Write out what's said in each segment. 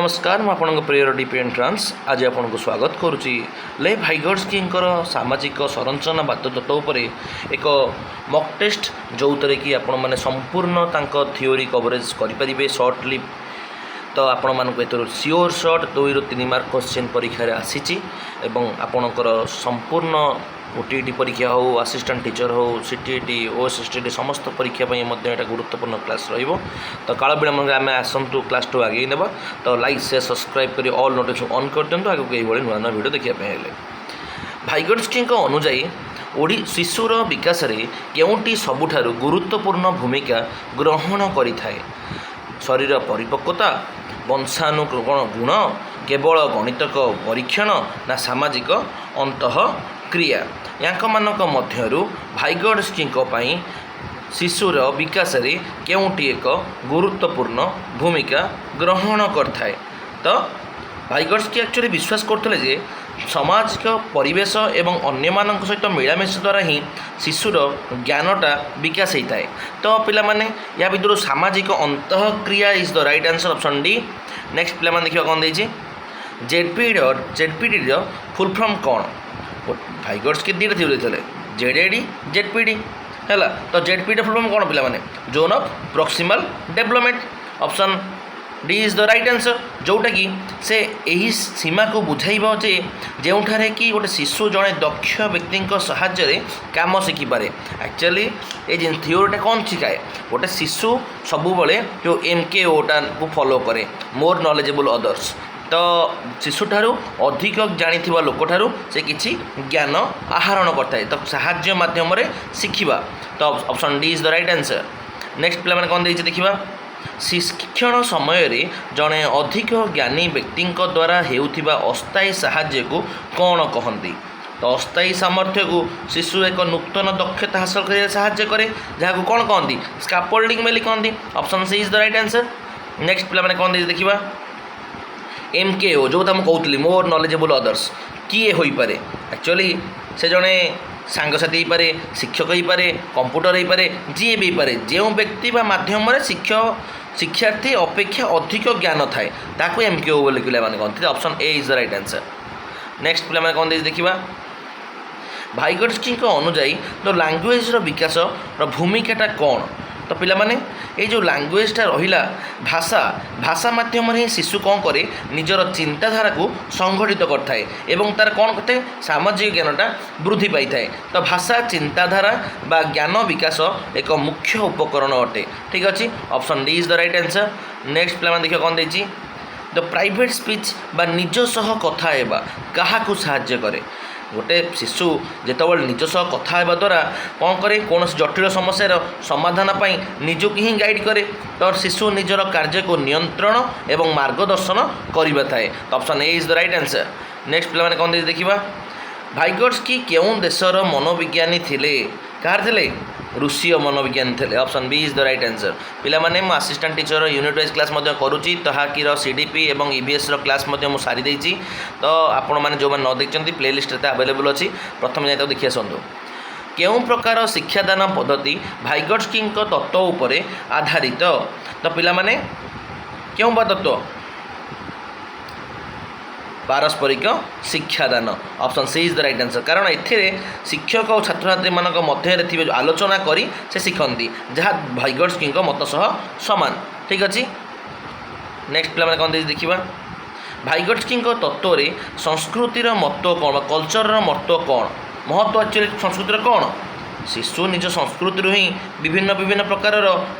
नमस्कार मैं आपन प्रिय डीपी एंट्रांस आज आपन को स्वागत करुच्ची ले भाइगर्सकी सामाजिक संरचनावाद तत्व उपर एक मॉक टेस्ट जो थे कि आपण मैंने संपूर्ण थियोरी कवरेज करेंगे सर्टली तो आपण मानक सियोर सर्ट 2 ରୁ 3 मार्क क्वेश्चन परीक्षा आसी आपणकर संपूर्ण ओटीटी परीक्षा हो असिस्टेंट टीचर हो सीटीटी ओएसएसटी समस्त परीक्षा यहाँ गुरुत्वपूर्ण क्लास रहिबो। तो काल विलम्ब आम आसतु क्लास 2 आगे नेबा। तो लाइक शेयर सब्सक्राइब करी ऑल नोटिफिकेशन ऑन कर दिंतु आगे ये नुआ नुआ वीडियो देखा भाइगर्सकी अनुजाई शिशुर विकास में केउंटी सबुठारु गुरुत्वपूर्ण भूमिका ग्रहण करिथाए शरीर परिपक्वता वंशानुक्रमण गुण केवल गणितक परीक्षण ना सामाजिक अंतःक्रिया यांक मानक मध्यरु भाइगर्सकी शिशुर विकास में केउंटी एक गुरुत्वपूर्ण भूमिका ग्रहण करथाए। तो भाइगर्सकी एक्चुअली विश्वास करते जे सामाजिक परिवेश एवं अन्य मानक सहित मिलामिशा द्वारा ही शिशुर ज्ञानटा विकास होता है। तो पिला माने या भितर सामाजिक अंतःक्रिया is the right answer option D. Next पिला माने देखिबा कोन देछि जेडपीडी फुल फॉर्म कौन भाइगर्सकी दीटा थ्योरी देते जेडएडी जेडपीडी है। तो जेडपीडी फुल फॉर्म कौन पिला माने zone of proximal development option D is the right answer जोटा कि से यही सीमा को बुझाइब जे जोठारे कि गोटे शिशु जड़े दक्ष व्यक्ति साहाय्य काम शिखिपे। एक्चुअली ये जिन थियोरीटा कौन शिखाए गोटे शिशु सबुबले जो MKOटा को फॉलो करे मोर नॉलेजेबल अदर्स। तो शिशु ठारू अधिक जानी लोक ठारू से किसी ज्ञान आहरण करता है। तो साहाय्य माध्यम शिखिबा। तो option D is the right answer. Next पिला माने कौन देछि देखिबा शिक्षण समय रे जड़े अधिक ज्ञानी व्यक्ति द्वारा हेउथिबा अस्थायी साहाय्य को कौन कहती। तो अस्थायी सामर्थ्य को शिशु एक नूतन दक्षता हासिल कर साहाय्य करे जहाँ कौन कहती स्कैफोल्डिंग बोली कहती। Option C is the right answer. Next पिला माने कौन देछि देखिबा MKO जो मुझे कहती मोर नॉलेजेबल अदर्स किए हो पारे। एक्चुअली से जड़े सांगसाथी हो पारे शिक्षक हो पारे कंप्यूटर हो पारे जी भी पारे जो व्यक्ति माध्यम शिक्षार्थी अपेक्षा अधिक ज्ञान थाए ताकू MKO बोली पिला माने कहते। Option A is the right answer. Next पिला माने कौन देछि देखिबा भाइगर्सकी अनुजाई तो लैंग्वेज विकास भूमिकाटा कौन। तो पिला माने ये जो लैंग्वेजटा रहिला भाषा माध्यम ही शिशु कौन करे निजर चिंताधारा को संगठित करता है तार कौन करते सामाजिक ज्ञानटा वृद्धि पाई थाए। तो भाषा चिंताधारा बा ज्ञान विकास एक मुख्य उपकरण अटे। ठीक अच्छे option D is the right answer. Next पिला देखिए कौन देछि द प्राइवेट स्पीच बा निज सह कथा हेबा काहाकू साहाय्य करे। गोटे शिशु जितेबाला निज सह कथा हेबा द्वारा कौन करे कौन जटिल समस्यार समाधान पाई निजक ही गाइड करे। तो शिशु निजर कार्य को नियंत्रण एवं मार्गदर्शन करिबा थाए। तो option A is the right answer. Next पिला माने कौन देछि देखिबा भाइगर्सकी केउं देशर मनोविज्ञानी थिले कार थिले रूसीय मनोविज्ञानी थे। Option B is the right answer. पिला माने मो assistant teacher unit wise class करुच्ची ताकि CDP और EVS क्लास सारी देछि। तो आपण मैंने जो न देखते प्ले लिस्ट अवेलेबल अच्छी प्रथम जाए देखिए आसतु केउं प्रकार शिक्षादान पद्धति भाइगर्सकी तत्व उपर आधारित। तो पिला माने केउं तत्व पारस्परिक शिक्षादान। Option C is the right answer. कारण एथिरे शिक्षक और छात्र छात्री मानक मध्य थे आलोचना करी से शिखती जहाँ भाइगर्सकी मत सह समान। ठीक अच्छे नेक्स्ट पिला कौन देखा भाइगर्सकी तत्व रे संस्कृतिर महत्व कौन कल्चर महत्व कौन महत्व एक्चुअली संस्कृतिर कौन शिशु निज संस्कृति ही विभिन्न विभिन्न प्रकार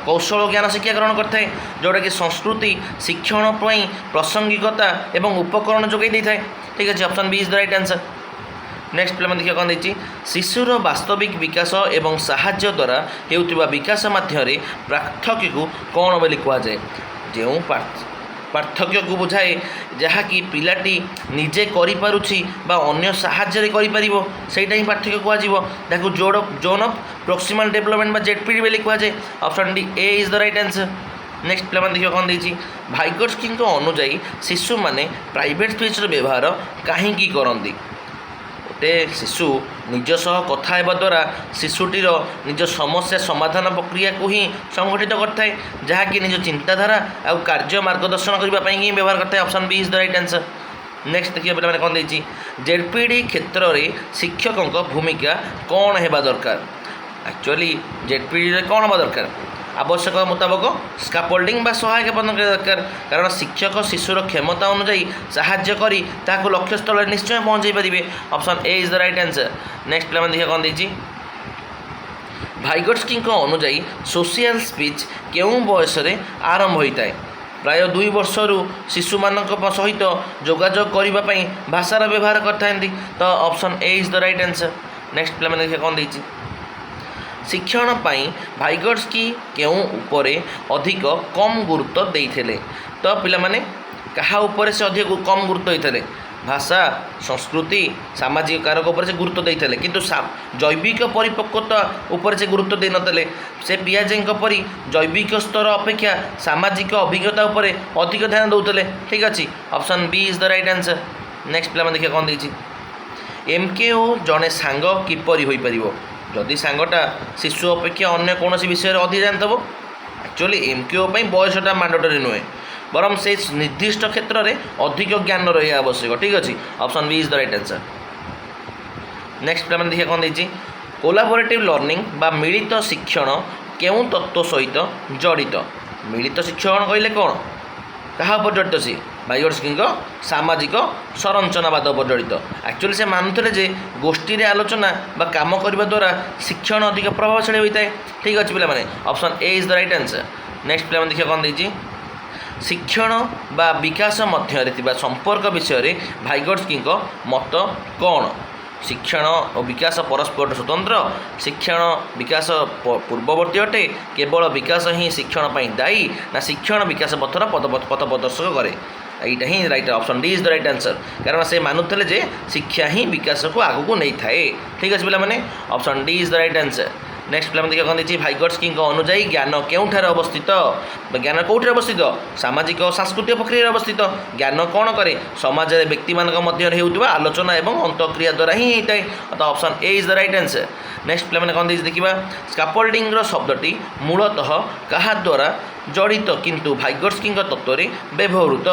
कौशल ज्ञान शिक्षा ग्रहण करता है जोटा कि संस्कृति शिक्षण प्रासंगिकता एवं उपकरण जोगाई देता है। ठीक अच्छे option B is the right answer. Next पिला देखिए कौन देछि शिशुर वास्तविक विकास एवं साहाय्य द्वारा हेउथिबा विकास मध्य पार्थक्य को कौन बोली कहुए जो पार्थक्य को बुझाए जहाँकि पिलाटी निजे करिपारुछि बा अन्य साहाय्य करिपारिबो सेटा ही पार्थक्य कहू जोन ऑफ प्रॉक्सिमल डेवलपमेंट बा जेडपीडी बोली कहुए। ऑप्शन डी ए is the right answer. Next पिला देखिए कौन देछि भाइगर्सकी अनुजाई शिशु माने प्राइवेट स्पीच व्यवहार कहीं करती। गोटे शिशु निज सह कथा हेबा द्वारा शिशुटीर निज समस्या समाधान प्रक्रिया को ही संगठित करता है जहाँकि निज चिंताधारा आउ कार्य मार्गदर्शन करने ही व्यवहार करता है। Option B is the right answer. Next देखिए पे कौन देती जेडपीडी क्षेत्र में शिक्षकों भूमिका कौन हेबा दरकार। एक्चुअली जेडपीडी कौन हेबा दरकार आवश्यक मुताबक स्काफोल्डिंग बा सहायक प्रदान करा दरकार कारण शिक्षक शिशुर क्षमता अनुଯାୟୀ साहाय्य करी ताको लक्ष्य स्थल निश्चय पहुँचाई पारे। Option A is the right answer. Next पे देखिए कौन देती भाइगोट्स्की अनुଯାୟୀ सोशल स्पीच केउं बयस आरंभ होता है प्राय 2 वर्षरू शिशु मान सहित जोगाजोग करने भाषार व्यवहार करते। तो option A is the right answer. Next पे देखिए कौन देती शिक्षण पाई भाइगोट्स्की केउं उपरे अधिक कम गुरुत्व देइथिले। तो पिला माने कहा उपरे से अधिक कम गुरुत्व देइथिले भाषा संस्कृति सामाजिक कारक उपर से गुरुत्व देइथिले किंतु जैविक परिपक्वता उपर से गुरुत्व दे नतले से पियाजे परी जैविक स्तर अपेक्षा सामाजिक अभिज्ञता उपर अधिक ध्यान दउतले। ठीक अच्छे option B is the right answer. Next पिला देखिए कौन देइछि एमकेओ जड़े सांग किपरि होई परिबो जदि सांगटा शिशु अपेक्षा अन्य कौन विषय अधिक जानथब। एक्चुअली एमकेओ बयसटा मैंडेटरी नुहे बरम से निर्दिष्ट क्षेत्र में अधिक ज्ञान रही आवश्यक। ठीक अच्छे option B is the right answer. Next पे देखिए कौन देती कोलाबोरेटिव लर्निंग बा मिलित शिक्षण केउं तत्व सहित जड़ित। मिलित शिक्षण कहले कौन कहा उपर जड़ित सी भाइगोट्स्की सामाजिक संरचनावाद उपर जड़ित। एक्चुअली से मानुले जे गोष्ठी आलोचना बा काम करने द्वारा शिक्षण अधिक प्रभावशाली होता है। ठीक अच्छे पे option A is the right answer. Next पे देखिए कौन देती शिक्षण बा विकास मध्य संपर्क विषय भाइगोट्स्की मत कौन। शिक्षण और विकास परस्पर स्वतंत्र शिक्षण विकास पूर्ववर्ती अटे केवल विकास ही शिक्षण पर दायी ना शिक्षण विकास पथर पथ प्रदर्शक करे यहाँ ही right option D is the right answer कारण से मानुले जे शिक्षा ही विकास को आगू नहीं थाए। ठीक अच्छे पे option D is the right answer. Next पे देखिए कौन देखिए भाइगोट्स्की अनुଯାयी ज्ञान केउठार अवस्थित ज्ञान कौटे अवस्थित सामाजिक और सांस्कृतिक प्रक्रिया अवस्थित ज्ञान कौन करे समाज व्यक्ति मध्य होता आलोचना और अंतक्रिया द्वारा ही होता है। तो option A is the right answer. Next पे कौन देखा स्काफोल्डिंग शब्दटी मूलतः क्या द्वारा जड़ित किंतु भाइगोट्स्की तत्व व्यवहृत।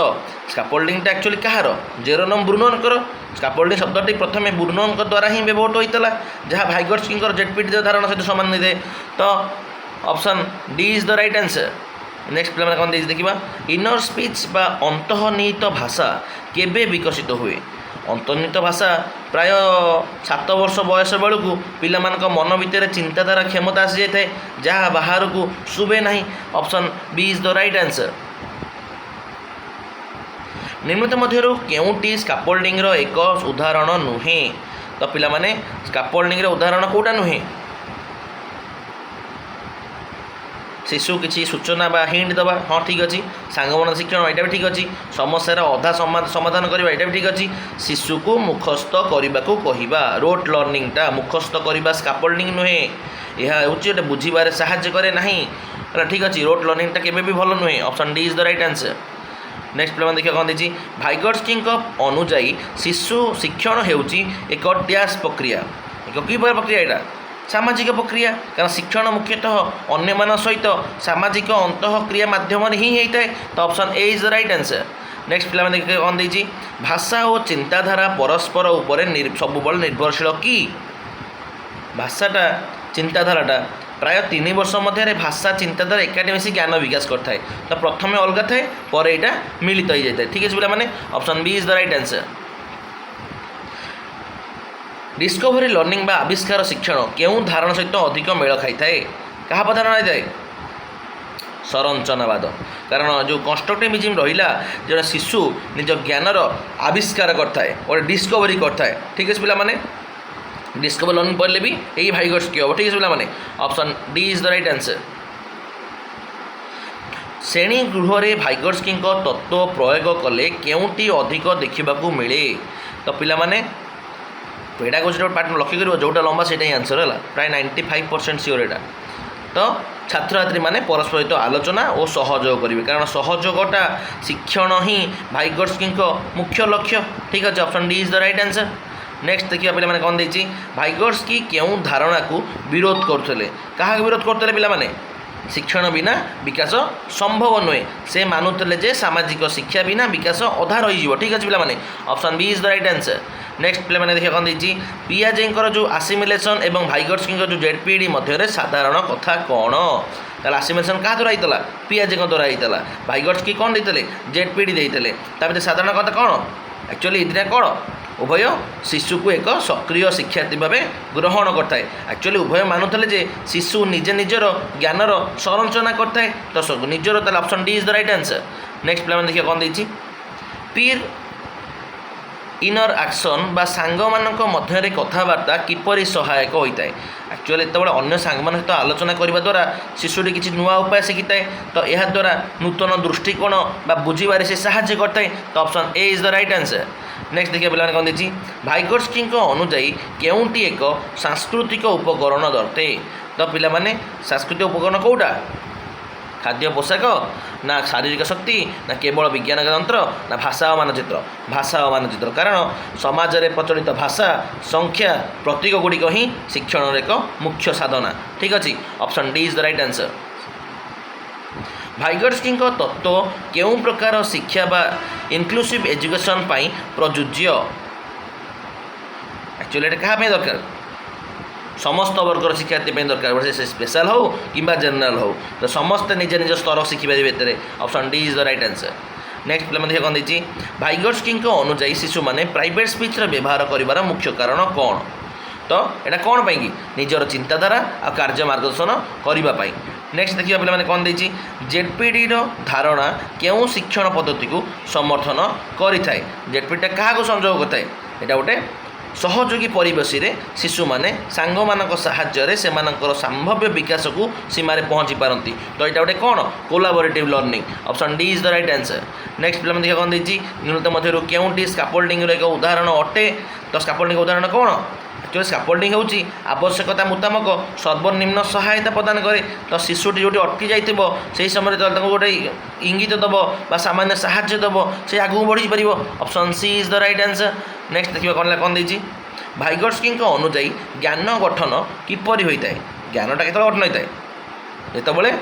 स्काफोल्डिंग एक्चुअली कहार जेरोनम ब्रुनोंकर स्काफोल्डिंग शब्दटी प्रथम ब्रुनों द्वारा ही व्यवहृत होता जहाँ भाइगोट्स्की जेडपीडी धारणा सहित सामान नहीं थे। तो option D is the right answer. Next पे कौन देखा इनर स्पीच बा अंतर्निहित भाषा केबे विकसित हुए। अंतर्निहित भाषा प्राय 7 वर्ष बयस बेलू पिला मन भितर चिंताधारा क्षमता आसी जाए जहाँ बाहर को शुभे ना। Option B is the right answer. निम्नलिखित मध्यरु केउंटी स्काफोल्डिंग एक उदाहरण नुहे। तो पिला माने स्काफोल्डिंग उदाहरण कोटा नुहे शिशु किसी सूचना बा हिंट दबा हाँ ठीक अच्छे सांगमान शिक्षण यहाँ भी ठीक अच्छे समस्यार अधा समाधान करवा यहाँ भी ठीक अच्छे शिशु को मुखस्थ करने को कहवा रोट लर्निंगटा मुखस्थ करवा स्काफोल्डिंग नुहे यह हूँ गोटे बुझे साहाय्य करे ना। ठीक अच्छे रोट लर्निंगटा केबे भी भल नुहे। Option D is the right answer. Next पे देखिए कौन देखिए भाइगोट्स्की अनुଯାୟୀ शिशु शिक्षण होउची एक डैश प्रक्रिया एक कि प्रक्रिया यहाँ सामाजिक प्रक्रिया कारण शिक्षण मुख्यतः अन्य मान सहित सामाजिक अंतःक्रिया माध्यम ही होता है। तो option A is the right answer. Next पे देखिए कौन देखिए भाषा और चिंताधारा परस्पर उपर सब निर्भरशील कि भाषाटा चिंताधाराटा प्राय 3 वर्ष मध्य भाषा चिंताधारा एकाठी मिसी ज्ञान विकास करता है। तो प्रथम अलग थाए पर यहाँ मिलित हो जाए। ठीक है पे option B is the right answer. Discovery learning बा आविष्कार शिक्षण केउं धारणा सहित अधिक मेल खाई थाए क्या धारणा थाए संरचनावाद कारण जो कंस्ट्रक्टिविज्म रहा जो शिशु निज ज्ञानर आविष्कार करता है और डिस्कवरी करता है। ठीक है पिला माने डिस्कवर लर्निंग पढ़ले भी यही भाइगोट्स्की हम। ठीक है पिला माने option D is the right answer. श्रेणी गृह रे भाइगोट्स्की तत्व प्रयोग कले केउंटी अधिक देखा मिले। तो पिला माने पेडागोजी पार्ट लक्ष्य कर जोटा लंबा से आंसर है प्राय 95% सियोर यहाँ। तो छात्र छात्री मैंने परस्पर सहित आलोचना और सहयोग करेंगे कारण सहयोगटा शिक्षण ही भाइगोट्स्की मुख्य लक्ष्य। ठीक अच्छे option D is the right answer. Next देखिए पे कौन देखिए भाइगोट्स्की क्यों धारणा को विरोध करते क्या विरोध करते पे शिक्षण बिना विकास संभव नुहे से मानुले जे सामाजिक शिक्षा बिना विकास अधा रही ठीक अच्छे पे option B is the right answer. Next पे देखिए कौन देखिए पियाजेंकर जो आसिमिलेशन एवं भाइगोट्स्की जो जेडपीडी मध्य साधारण कथा कौन ताल आसिमिलेशन क्या द्वारा होता पियाजे द्वारा होता भाइगोट्स्की कौन देते जेडपीडी देते साधारण कथा कौन एक्चुअली ये कौन उभय शिशु को एक सक्रिय शिक्षार्थी भाव ग्रहण करता है एक्चुअली उभय मानुले जे शिशु निजे निजर ज्ञानर संरचना करता है तो निजर ताल option D is the right answer. Next पे देखिए कौन देखिए पीर इनर एक्शन बा सांग मानक मध्य कथबार्ता किपरि सहायक होता है एक्चुअली जो अन्य सांग मान सहित आलोचना करने द्वारा शिशुटी किसी नुआ उपाय शिखी है तो यह द्वारा नूतन दृष्टिकोण बा बुझे से साहाय्य करता है तो option A is the right answer. Next देखिए पे कौन देखिए भाइगोट्स्की अनुजाई केउटी एक सांस्कृतिक उपकरण दरते तो पे सांस्कृतिक उपकरण कौटा खाद्य पोशाक ना शारीरिक शक्ति ना केवल विज्ञान यंत्र ना भाषा और मानचित्र कारण समाज में प्रचलित भाषा संख्या प्रतीक गुड़िक ही शिक्षण एक मुख्य साधना ठीक अच्छे option D is the right answer. Vygotsky तत्व केउं प्रकार शिक्षा बा इनक्लूसिव एजुकेशन पाई प्रযোज्य एक्चुअली क्या दरकार समस्त वर्गर शिक्षार्थी दरकार से स्पेशल हो कि जनरल हो तो समस्ते निज निज स्तर शिखिपारे option D is the right answer. Next पे देखिए कौन देखिए भाइगोट्स्की अनुजाई शिशु मैंने प्राइवेट स्पीच व्यवहार कर मुख्य कारण कौन तो यहाँ कौन पाई निजर चिंताधारा आ कार्य मार्गदर्शन करने। नेक्स्ट देखिए पे कौन देखिए जेडपीडी धारणा क्यों शिक्षण पद्धति को समर्थन करें जेडपीडी क्या संजोग करता है यहाँ गोटे सहयोगी परिवेश शिशु मैंने सांग मानक साहाय्य से संभाव्य विकास को सीमार पहुँची पारती तो यहाँ गोटे कौन collaborative learning option D is the right answer. Next पे देखिए कौन देखिए निम्नलिखित मध्य क्योंटी स्काफोल्डिंग एक उदाहरण अटे तो स्काफोल्डिंग उदाहरण कौन एक्चुअली स्काफोल्डिंग होची आवश्यकता मुताबक सर्वनिम्न सहायता प्रदान करे तो शिशुटी जो अटकी जाइथिबो से समय गोटे इंगित दब बा सामान्य साहाय्य दब से आगू बढ़ी पार option C is the right answer. Next देखिए कौन देखिए भाइगोट्स्की अनुजाई ज्ञान गठन किपरि होता है ज्ञानटा केतବେଳେ गठन होता है जितेबाला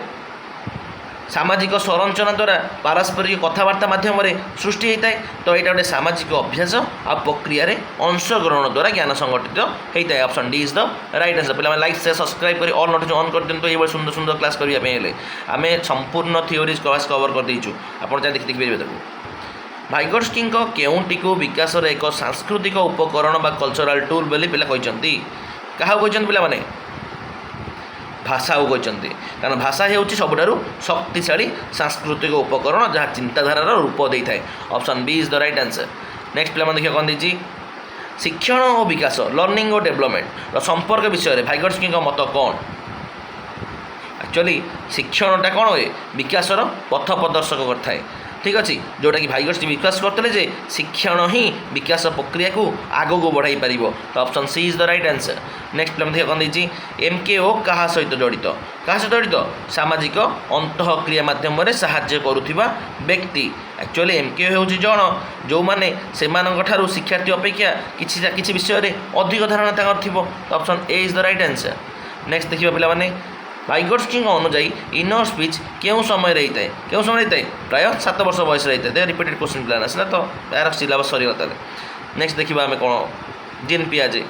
सामाजिक संरचना द्वारा पारस्परिक कथबार्ता माध्यम सृष्टि होता है तो यहाँ गोटे सामाजिक अभ्यास आ प्रक्रिया अंशग्रहण द्वारा ज्ञान संगठित होता है option D is the right answer. पे लाइक से सब्सक्राइब कर ऑल नोटिफिकेशन ऑन कर दिखाँ ये सुंदर सुंदर क्लास करने आम संपूर्ण थियोरीज क्लास कवर कर देचु आप देखिए भाइगोट्स्की केउटी को विकास एक सांस्कृतिक उपकरण बा कल्चरल टूल बोली पिला कहते क्या कहते पे भाषा को कहते कारण भाषा हो सबुठारु शक्तिशाली सांस्कृतिक उपकरण जहाँ चिंताधारार रूप देता है option B is the right answer. Next पे देखिए कौन देखिए शिक्षण और विकास लर्निंग और डेवलपमेंट संपर्क विषय में भाइगोट्स्की मत कौन एक्चुअली शिक्षणटा कौन हुए विकासर पथ प्रदर्शक करता है ठीक अच्छे जोटा कि भाइगोट्स्की विश्वास करते जे शिक्षण ही विकास प्रक्रिया को आग को बढ़ाई पार तो option C is the right answer. Next पे कौन देखिए एमकेओ क्या सहित जड़ित क्या सहित जड़ित सामाजिक अंतःक्रिया माध्यम साहाय्य करुवा व्यक्ति एक्चुअली एमकेओ हूँ जन जो मैंने से शिक्षार्थी अपेक्षा किसी विषय में अधिक धारणा थी तो option A is the right answer. Next देखिए पे भाइगोट्स्की अनुजाई इनर स्पीच क्यों समय रहता है क्यों समय रहता है प्राय 7 वर्ष बयस रहता है रिपीटेड क्वेश्चन प्लान आसला तो यार सिलेबस सरीगला। नेक्स्ट देखिए आम कौन जीन पियाजे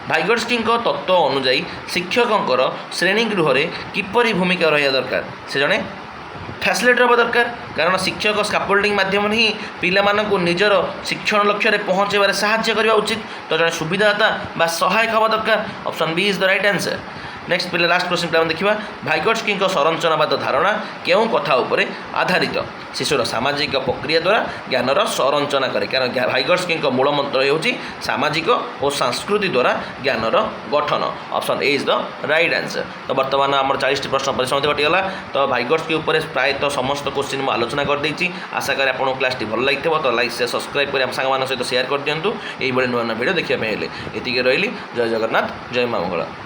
भाइगोट्स्की तत्व अनुजाई शिक्षकर श्रेणीगृह किपरि भूमिका रहा दरकार से जड़े फैसिलिटर हवा दरकार कारण शिक्षक स्काफोल्डिंग माध्यम ही पिलामानंकु निजर शिक्षण लक्ष्य में पहुँचबार साहाय्य करने उचित तो जड़े सुविधादाता बा सहायक हवा दरकार option B is the right answer. Next पे लास्ट क्वेश्चन पे देखा भाइगोट्स्की संरचनावाद धारणा क्यों कथा उपर आधारित शिशुर सामाजिक प्रक्रिया द्वारा ज्ञानर संरचना करे कारण भाइगोट्स्की मूल मंत्र हो सामाजिक और संस्कृति द्वारा ज्ञानर गठन option A is the right answer. तो बर्तमान आम 40 प्रश्न परिसमाप्ति घटीगला तो भाइगोट्स्की प्रायतः समस्त क्वेश्चन मुझे आलोचना करदे आशा करें आपको क्लास भल लगी तो लाइक से सब्सक्राइब कर सांग सहित शेयर कर दिंतु ये नुआ नुआ भिडियो देखा ये रही जय जगन्नाथ जय माँ मंगला।